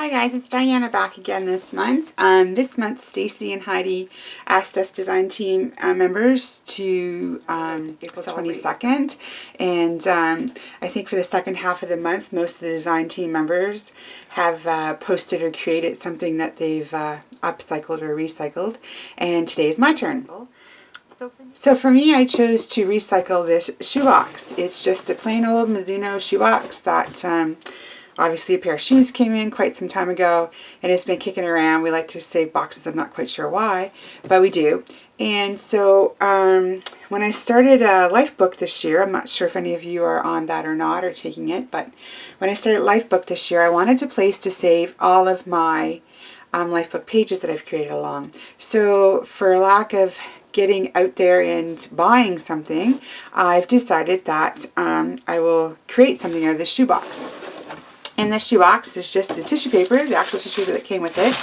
Hi guys, it's Diana back again this month. This month Stacy and Heidi asked us design team members to April 22nd, and I think for the second half of the month most of the design team members have posted or created something that they've upcycled or recycled, and today is my turn. So for me, I chose to recycle this shoebox. It's just a plain old Mizuno shoebox that obviously a pair of shoes came in quite some time ago, and it's been kicking around. We like to save boxes, I'm not quite sure why, but we do. And so when I started Lifebook this year, I'm not sure if any of you are on that or not or taking it, but when I started Lifebook this year, I wanted a place to save all of my Lifebook pages that I've created along. So for lack of getting out there and buying something, I've decided that I will create something out of this shoebox. In the shoebox, there's just the tissue paper, the actual tissue paper that came with it,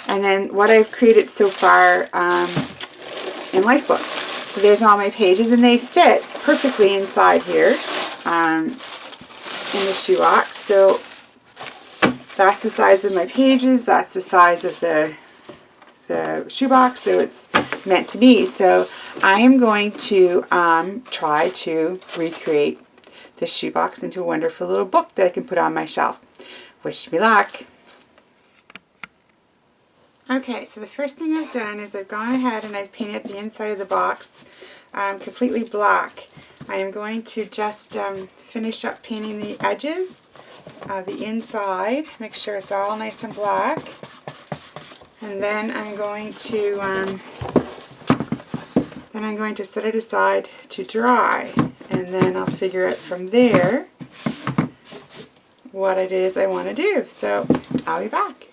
and then what I've created so far in Lifebook. So there's all my pages, and they fit perfectly inside here in the shoebox. So that's the size of my pages, that's the size of the shoebox, so it's meant to be. So I am going to try to recreate this shoebox into a wonderful little book that I can put on my shelf. Wish me luck. Okay, so the first thing I've done is I've gone ahead and I've painted the inside of the box completely black. I am going to just finish up painting the edges, the inside, make sure it's all nice and black. And then I'm going to set it aside to dry, and then I'll figure out from there what it is I want to do. So I'll be back.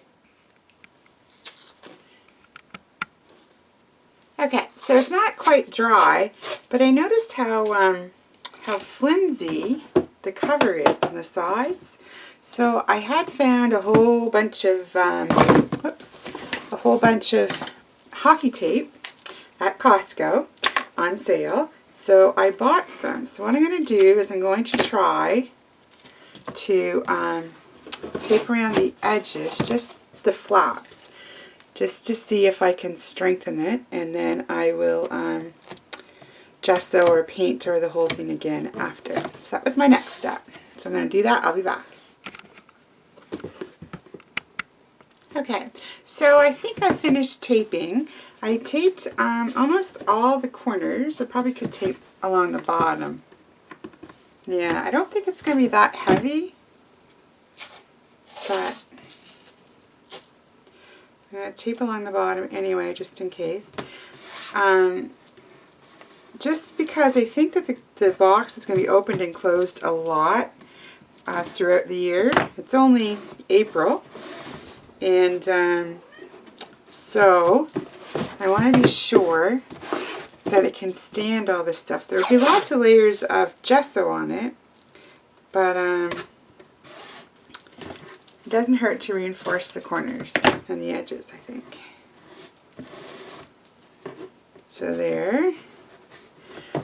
Okay, so it's not quite dry, but I noticed how flimsy the cover is on the sides. So I had found a whole bunch of hockey tape at Costco on sale. So I bought some. So what I'm going to do is I'm going to try to tape around the edges, just the flaps, just to see if I can strengthen it, and then I will gesso or paint or the whole thing again after. So that was my next step. So I'm going to do that. I'll be back. Okay, so I think I finished taping. I taped almost all the corners. I probably could tape along the bottom. Yeah, I don't think it's going to be that heavy, but I'm going to tape along the bottom anyway, just in case. Just because I think that the box is going to be opened and closed a lot throughout the year. It's only April. And so I want to be sure that it can stand all this stuff. There will be lots of layers of gesso on it, but it doesn't hurt to reinforce the corners and the edges, I think. So there.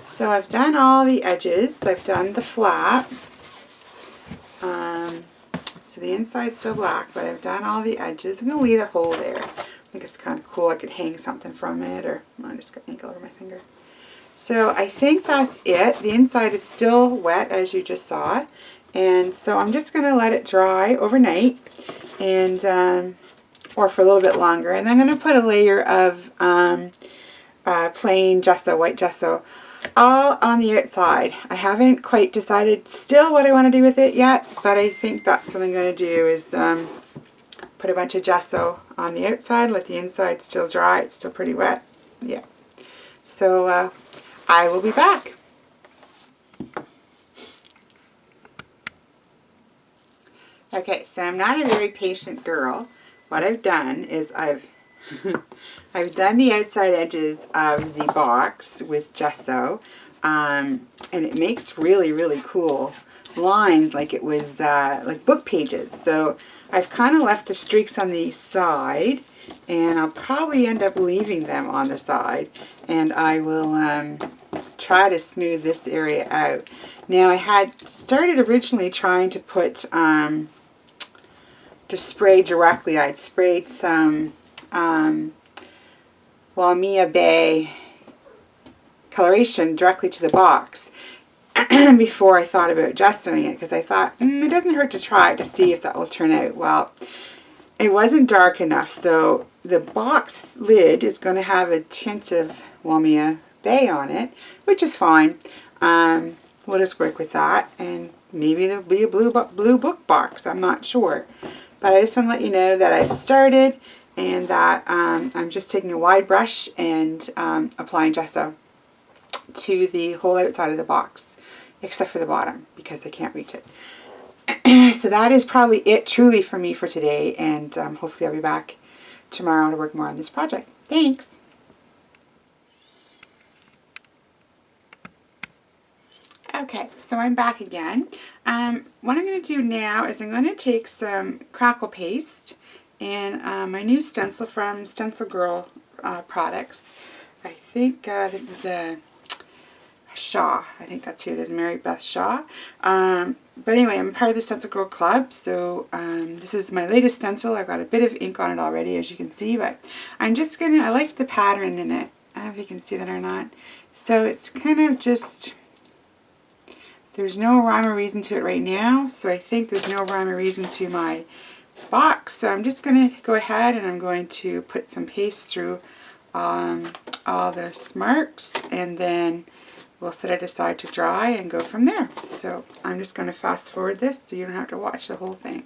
So I've done all the edges. I've done the flap. So the inside's still black, but I've done all the edges. I'm going to leave a hole there. I think it's kind of cool. I could hang something from it, or I just got ink all over my finger. So I think that's it. The inside is still wet, as you just saw. And so I'm just going to let it dry overnight, and or for a little bit longer. And then I'm going to put a layer of plain gesso, white gesso, all on the outside. I haven't quite decided still what I want to do with it yet, but I think that's what I'm going to do, is put a bunch of gesso on the outside, let the inside still dry. It's still pretty wet. Yeah. So I will be back. Okay, so I'm not a very patient girl. What I've done is I've done the outside edges of the box with gesso, and it makes really, really cool lines, like it was like book pages. So I've kind of left the streaks on the side, and I'll probably end up leaving them on the side, and I will try to smooth this area out. Now I had started originally trying to put to spray directly. I'd sprayed some Waimea Bay coloration directly to the box before I thought about adjusting it, because I thought it doesn't hurt to try to see if that will turn out well. It wasn't dark enough, so the box lid is going to have a tint of Waimea Bay on it, which is fine. We'll just work with that, and maybe there'll be a blue book box. I'm not sure, but I just want to let you know that I've started, and that I'm just taking a wide brush and applying gesso to the whole outside of the box, except for the bottom, because I can't reach it. So that is probably it truly for me for today, and hopefully I'll be back tomorrow to work more on this project. Thanks! Okay, so I'm back again. What I'm going to do now is I'm going to take some crackle paste and my new stencil from Stencil Girl products. I think this is a Shaw. I think that's who it is, Mary Beth Shaw. But anyway, I'm part of the Stencil Girl Club, so this is my latest stencil. I've got a bit of ink on it already, as you can see, but I'm just going to, I like the pattern in it. I don't know if you can see that or not. So it's kind of just, there's no rhyme or reason to it right now, so I think there's no rhyme or reason to my box. So I'm just going to go ahead and I'm going to put some paste through all the marks, and then we'll set it aside to dry and go from there. So I'm just going to fast forward this so you don't have to watch the whole thing.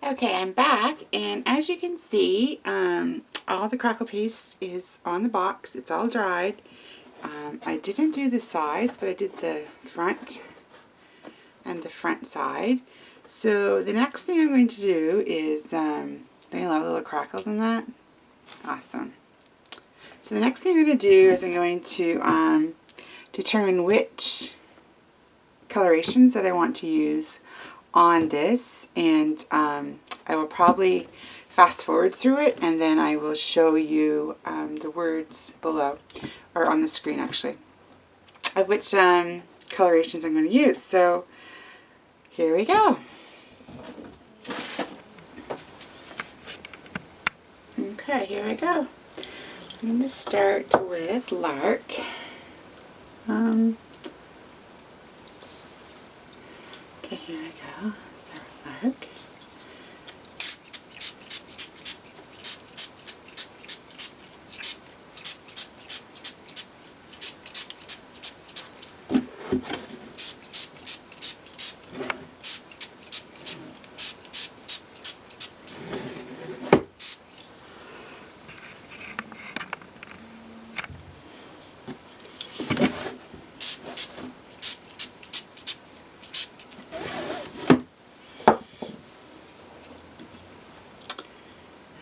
Okay, I'm back, and as you can see, all the crackle paste is on the box. It's all dried. I didn't do the sides, but I did the front and the front side. So the next thing I'm going to do is, don't you love the little crackles in that? Awesome. So the next thing I'm going to do is I'm going to determine which colorations that I want to use on this, and I will probably fast forward through it, and then I will show you the words below, or on the screen actually, of which colorations I'm going to use. So here we go. Okay, here I go. I'm going to start with Lark. Okay, here I go. Start with Lark.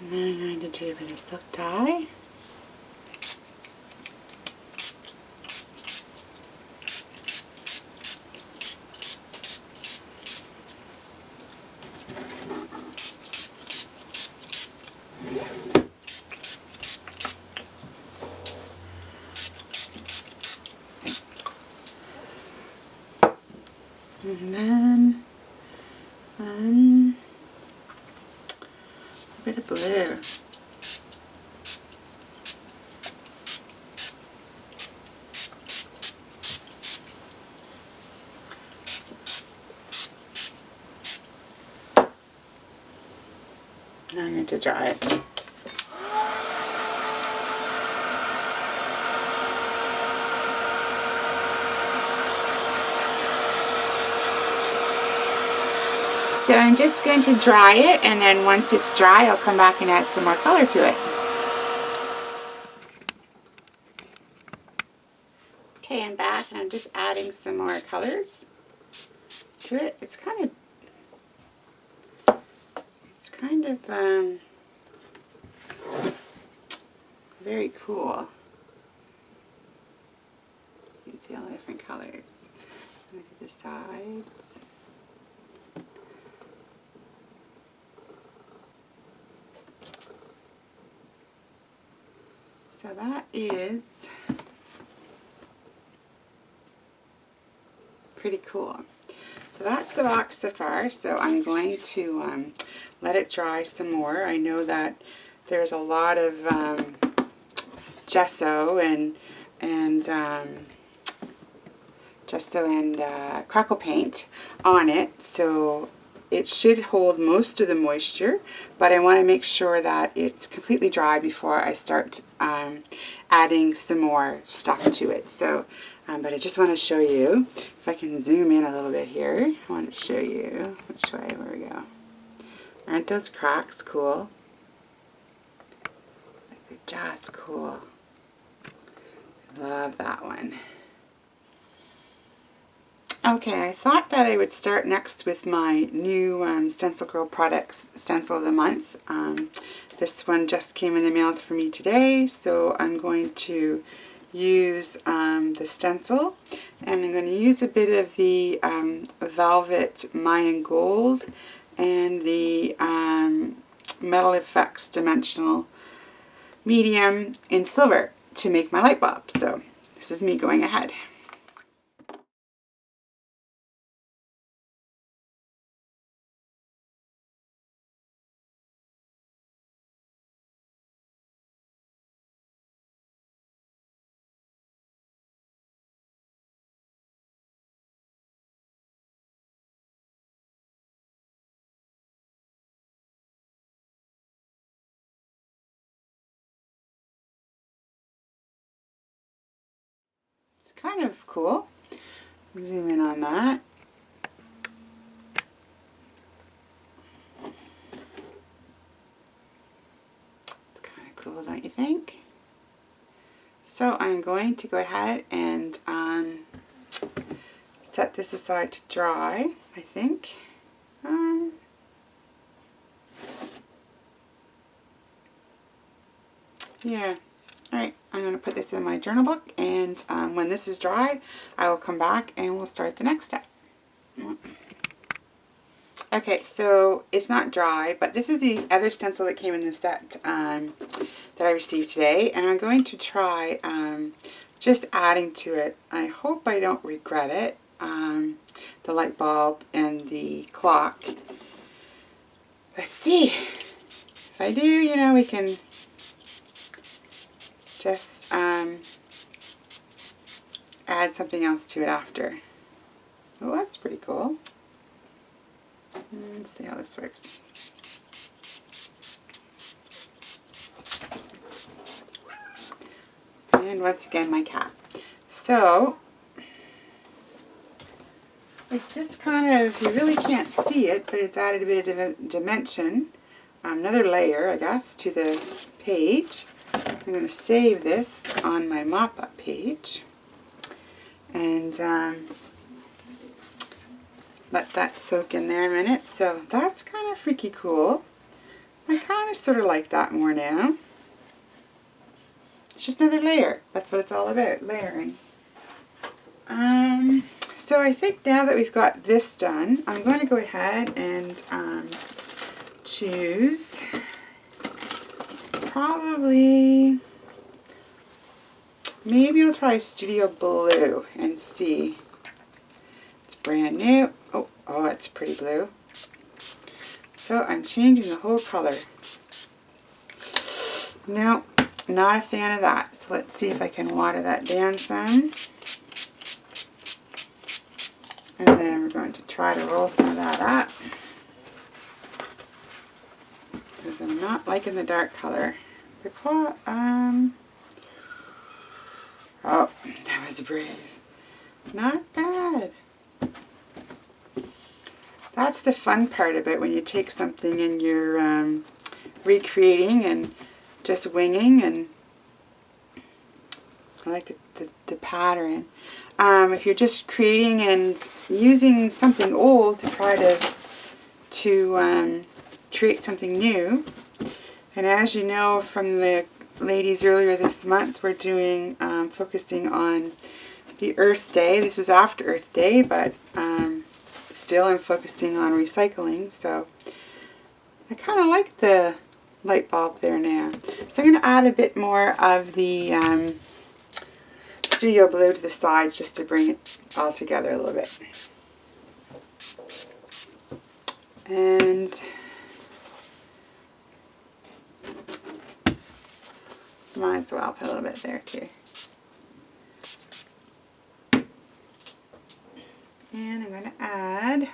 And then I'm going to do a bit of silk tie. And then a bit of blue. to dry it. So I'm just going to dry it, and then once it's dry, I'll come back and add some more color to it. Okay, I'm back, and I'm just adding some more colors to it. It's kind of very cool. You can see all the different colors. Look at the sides. So that is pretty cool. So that's the box so far. So I'm going to let it dry some more. I know that there's a lot of gesso and crackle paint on it, so it should hold most of the moisture, but I want to make sure that it's completely dry before I start adding some more stuff to it. So, but I just want to show you, if I can zoom in a little bit here, I want to show you which way, where we go. Aren't those cracks cool? Like, they're just cool. I love that one. Okay, I thought that I would start next with my new Stencil Girl Products Stencil of the Month. This one just came in the mail for me today, so I'm going to use the stencil, and I'm going to use a bit of the Velvet Mayan Gold and the Metal Effects Dimensional Medium in Silver to make my light bulb. So this is me going ahead. It's kind of cool. Zoom in on that. It's kind of cool, don't you think? So I'm going to go ahead and set this aside to dry, I think. Yeah. Alright, I'm going to put this in my journal book, and when this is dry, I will come back and we'll start the next step. Okay, so it's not dry, but this is the other stencil that came in the set that I received today, and I'm going to try just adding to it. I hope I don't regret it. The light bulb and the clock. Let's see. If I do, you know, we can just add something else to it after. Oh, that's pretty cool. Let's see how this works. And once again, my cat. So, it's just kind of, you really can't see it, but it's added a bit of dimension, another layer, I guess, to the page. I'm going to save this on my mop-up page, and let that soak in there a minute. So that's kind of freaky cool. I kind of sort of like that more now. It's just another layer. That's what it's all about, layering. So I think now that we've got this done, I'm going to go ahead and choose probably, maybe I'll try Studio Blue and see. It's brand new. Oh, it's pretty blue. So I'm changing the whole color. No, not a fan of that. So let's see if I can water that down some. And then we're going to try to roll some of that up. because I'm not liking the dark color. The claw, oh, that was brave. Not bad. That's the fun part of it, when you take something and you're recreating and just winging, and I like the pattern. If you're just creating and using something old to try to create something new, and as you know from the ladies earlier this month, we're doing focusing on the Earth Day. This is after Earth Day, but still I'm focusing on recycling, so I kind of like the light bulb there now. So I'm going to add a bit more of the Studio Blue to the sides just to bring it all together a little bit. And might as well put a little bit there too. And I'm going to add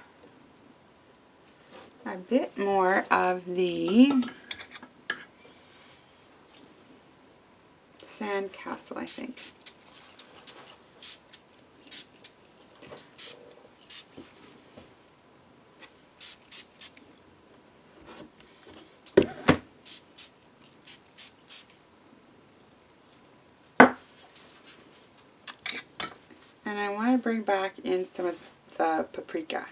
a bit more of the Sand Castle, I think. And I want to bring back in some of the paprika,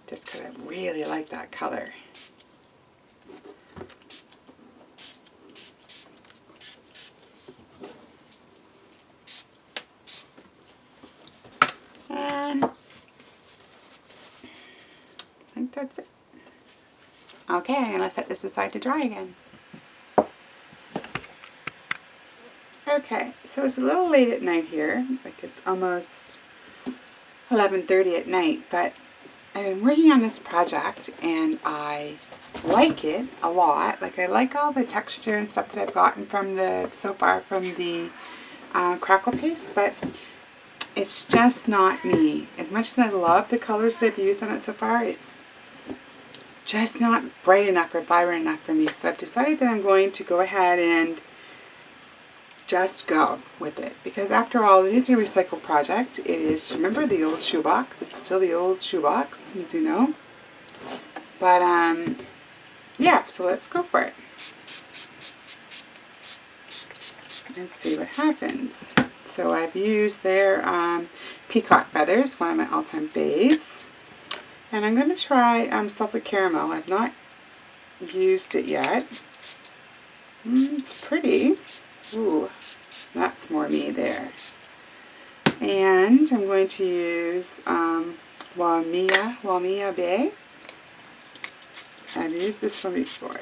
just because I really like that color. And I think that's it. Okay, I'm going to set this aside to dry again. Okay, so it's a little late at night here, like it's almost 11:30 at night, but I've been working on this project and I like it a lot. Like, I like all the texture and stuff that I've gotten from so far from the crackle paste, but it's just not me. As much as I love the colors that I've used on it so far, it's just not bright enough or vibrant enough for me. So I've decided that I'm going to go ahead and just go with it, because after all, it is a recycled project. It is, remember, the old shoebox. It's still the old shoebox, as you know. But yeah, so let's go for it. Let's see what happens. So I've used their peacock feathers, one of my all-time faves, and I'm going to try salted caramel. I've not used it yet. It's pretty. Ooh, that's more me there. And I'm going to use Walmia Bay. I've used this one before.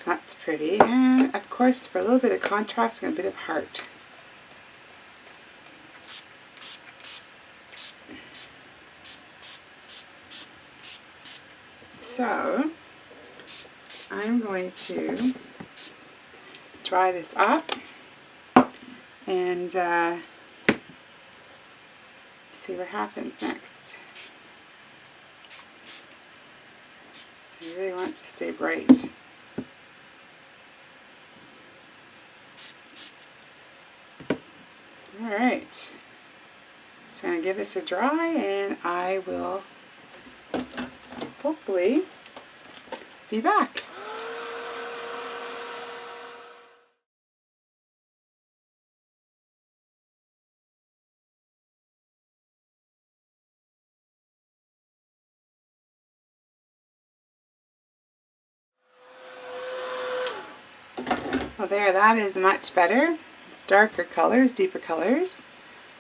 That's pretty. And of course, for a little bit of contrast and a bit of heart. So I'm going to dry this up and see what happens next. I really want it to stay bright. Alright, so I'm going to give this a dry and I will hopefully be back. Well, there, that is much better. It's darker colors, deeper colors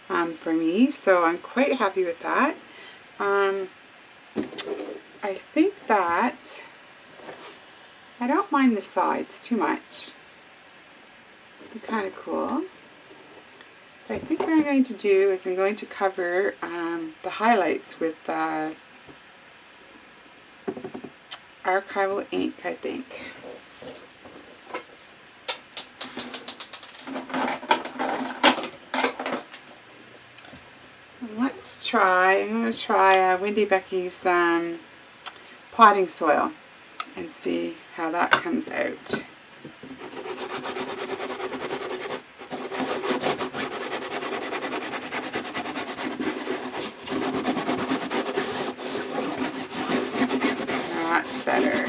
for me, so I'm quite happy with that. I think that I don't mind the sides too much. They're kind of cool. But I think what I'm going to do is I'm going to cover the highlights with archival ink, I think. Let's try Windy Becky's potting soil and see how that comes out. That's better.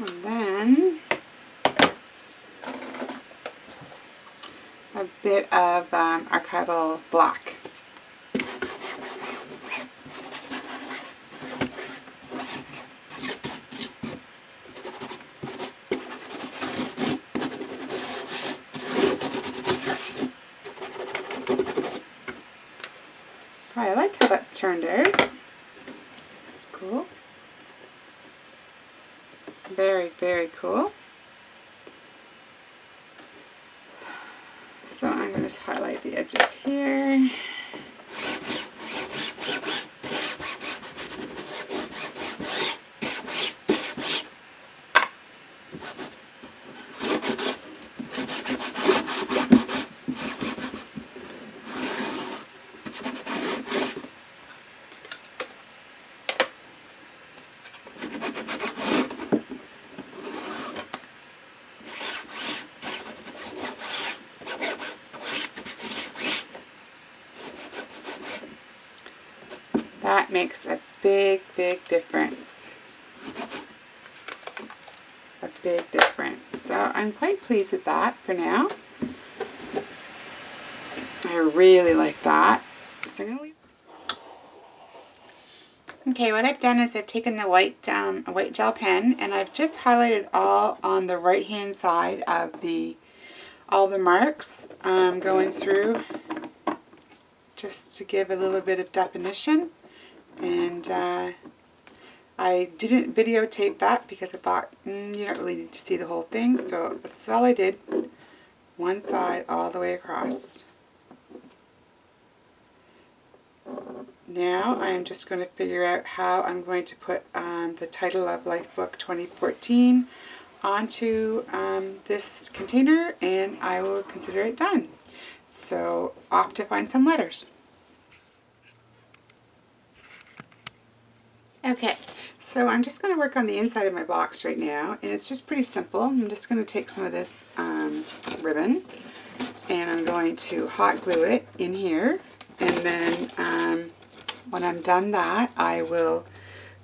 And then a bit of archival black. I like how that's turned out. That's cool. Very, very cool. So I'm going to just highlight the edges here. That makes a big, big difference. A big difference. So I'm quite pleased with that for now. I really like that. So I'm gonna leave. Okay, what I've done is I've taken the white gel pen and I've just highlighted all on the right hand side of all the marks going through, just to give a little bit of definition. And I didn't videotape that because I thought you don't really need to see the whole thing, so that's all I did. One side all the way across. Now I'm just going to figure out how I'm going to put the title of Lifebook 2014 onto this container, and I will consider it done. So off to find some letters. Okay, so I'm just going to work on the inside of my box right now, and it's just pretty simple. I'm just going to take some of this ribbon, and I'm going to hot glue it in here, and then when I'm done that, I will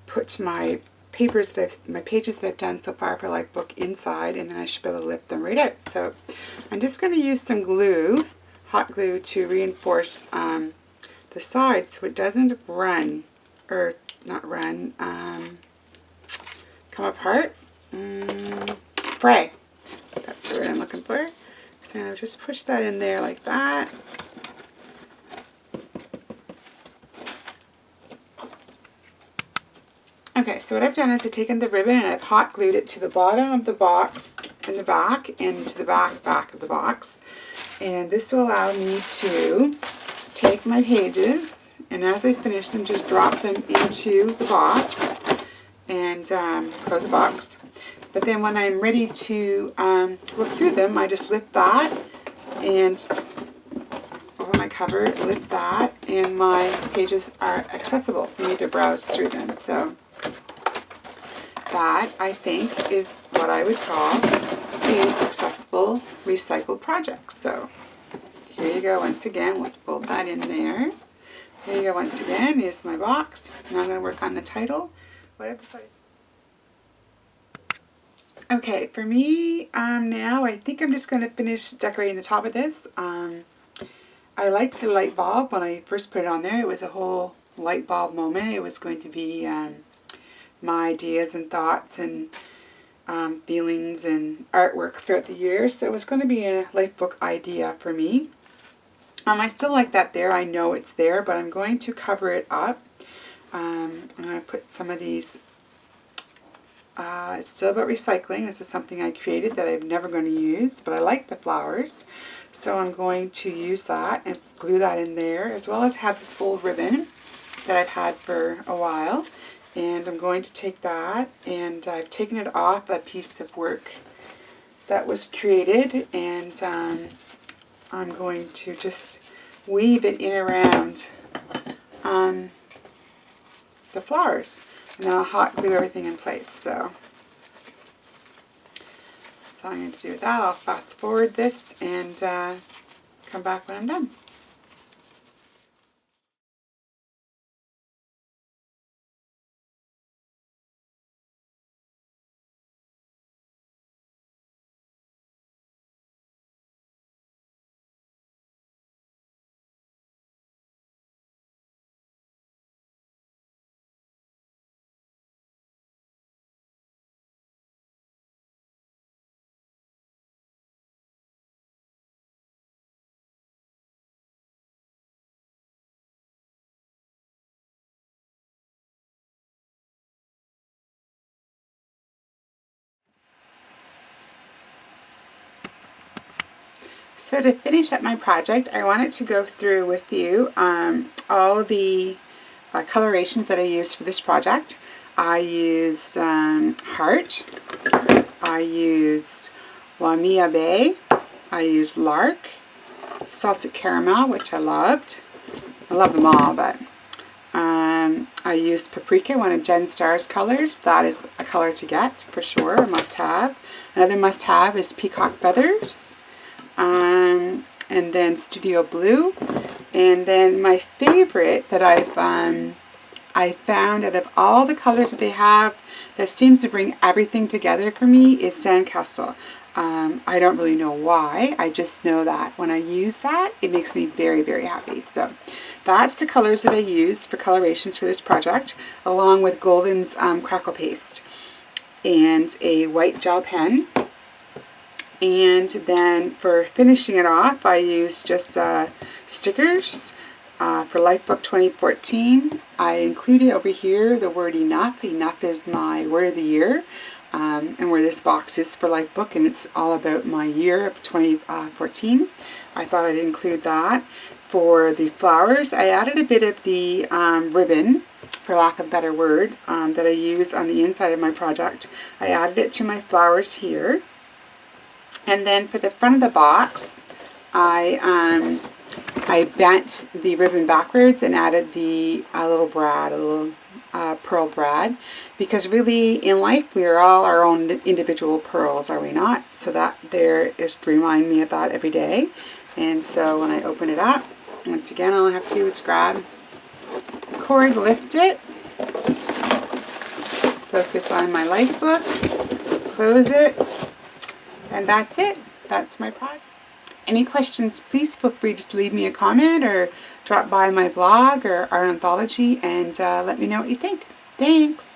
put my pages that I've done so far for Lifebook inside, and then I should be able to lift them right out. So I'm just going to use some glue, hot glue, to reinforce the side so it doesn't run, or not run, come apart, fray. That's the word I'm looking for. So I'm going to just push that in there like that. Okay, so what I've done is I've taken the ribbon and I've hot glued it to the bottom of the box in the back and to the back of the box. And this will allow me to take my pages, and as I finish them, just drop them into the box and close the box. But then when I'm ready to look through them, I just lift that and over my cover, lift that, and my pages are accessible for me to browse through them. So that, I think, is what I would call a successful recycled project. So here you go once again. Let's fold that in there. Here you go once again. Here's my box. Now I'm going to work on the title. What I've decided. Okay, for me now, I think I'm just going to finish decorating the top of this. I liked the light bulb when I first put it on there. It was a whole light bulb moment. It was going to be my ideas and thoughts and feelings and artwork throughout the year. So it was going to be a Lifebook idea for me. I still like that there. I know it's there, but I'm going to cover it up. I'm going to put some of these It's still about recycling. This is something I created that I'm never going to use, but I like the flowers. So I'm going to use that and glue that in there, as well as have this old ribbon that I've had for a while. And I'm going to take that, and I've taken it off a piece of work that was created, and I'm going to just weave it in around the flowers. And I'll hot glue everything in place. So that's all I'm going to do with that. I'll fast forward this and come back when I'm done. So to finish up my project, I wanted to go through with you all the colorations that I used for this project. I used Heart, I used Wamia Bay, I used Lark, Salted Caramel, which I loved. I love them all, but I used Paprika, one of Jen Starr's colors. That is a color to get for sure, a must have. Another must have is Peacock Feathers. And then Studio Blue, and then my favorite that I found out of all the colors that they have that seems to bring everything together for me is Sandcastle. I don't really know why, I just know that when I use that it makes me very, very happy. So that's the colors that I used for colorations for this project, along with Golden's crackle paste and a white gel pen. And then for finishing it off, I used just stickers for Lifebook 2014. I included over here the word enough. Enough is my word of the year, and where this box is for Lifebook, and it's all about my year of 2014. I thought I'd include that. For the flowers, I added a bit of the ribbon, for lack of a better word, that I used on the inside of my project. I added it to my flowers here. And then for the front of the box, I bent the ribbon backwards and added the little brad, a little pearl brad, because really in life we are all our own individual pearls, are we not? So that there is to remind me of that every day. And so when I open it up, once again all I have to do is grab the cord, lift it, focus on my life book, close it, and that's it. That's my project. Any questions, please feel free to just leave me a comment or drop by my blog or Art Anthology and let me know what you think. Thanks.